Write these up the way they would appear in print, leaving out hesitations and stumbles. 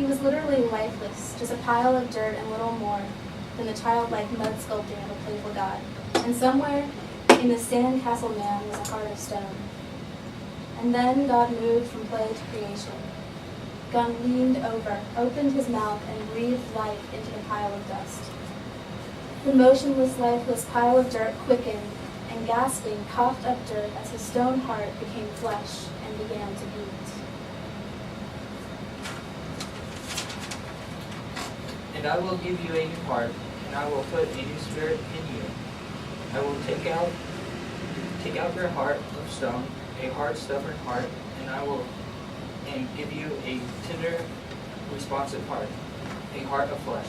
He was literally lifeless, just a pile of dirt and little more than the childlike mud sculpting of a playful God. And somewhere in the sandcastle man was a heart of stone. And then God moved from play to creation. God leaned over, opened his mouth, and breathed life into the pile of dust. The motionless, lifeless pile of dirt quickened, and gasping, coughed up dirt as his stone heart became flesh and began to beat. And I will give you a new heart, and I will put a new spirit in you. I will take out your heart of stone, a hard, stubborn heart, and give you a tender, responsive heart, a heart of flesh.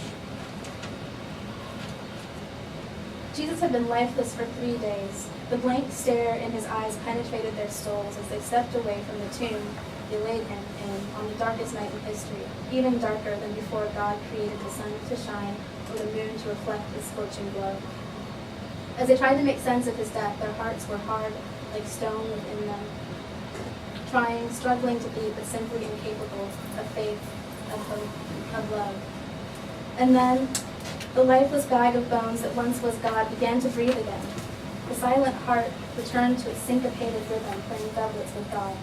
Jesus had been lifeless for 3 days. The blank stare in his eyes penetrated their souls as they stepped away from the tomb they laid him in on the darkest night in history, even darker than before God created the sun to shine or the moon to reflect its scorching glow. As they tried to make sense of his death, their hearts were hard like stone within them, trying, struggling to beat, but simply incapable of faith, of hope, of love. And then the lifeless bag of bones that once was God began to breathe again. The silent heart returned to its syncopated rhythm, playing doublets with God.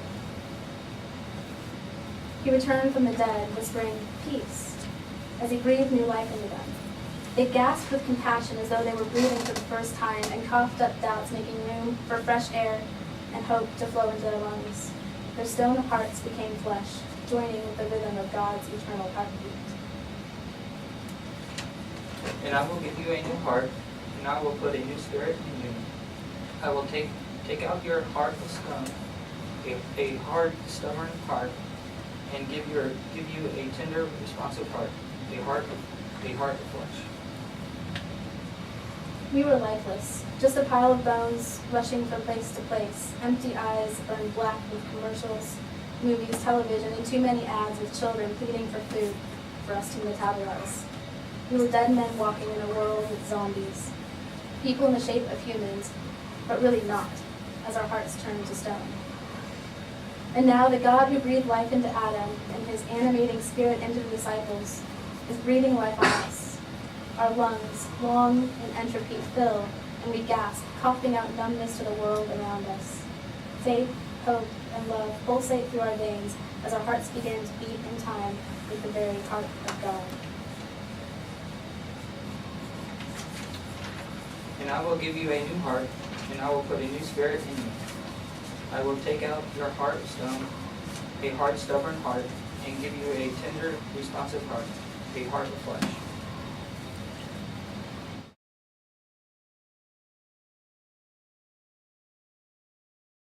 He returned from the dead, whispering, "Peace," as he breathed new life into them. They gasped with compassion as though they were breathing for the first time, and coughed up doubts, making room for fresh air and hope to flow into their lungs. Their stone hearts became flesh, joining with the rhythm of God's eternal heartbeat. And I will give you a new heart, and I will put a new spirit in you. I will take out your heart of stone, a hard, stubborn heart, and give you a tender, responsive heart, a heart of flesh. We were lifeless, just a pile of bones rushing from place to place, empty eyes burned black with commercials, movies, television, and too many ads with children pleading for food for us to metabolize. We were dead men walking in a world with zombies, people in the shape of humans, but really not, as our hearts turned to stone. And now the God who breathed life into Adam and his animating spirit into the disciples is breathing life on us. Our lungs, long in entropy, fill, and we gasp, coughing out numbness to the world around us. Faith, hope, and love pulsate through our veins as our hearts begin to beat in time with the very heart of God. And I will give you a new heart, and I will put a new spirit in you. I will take out your heart of stone, a hard, stubborn heart, and give you a tender, responsive heart, a heart of flesh.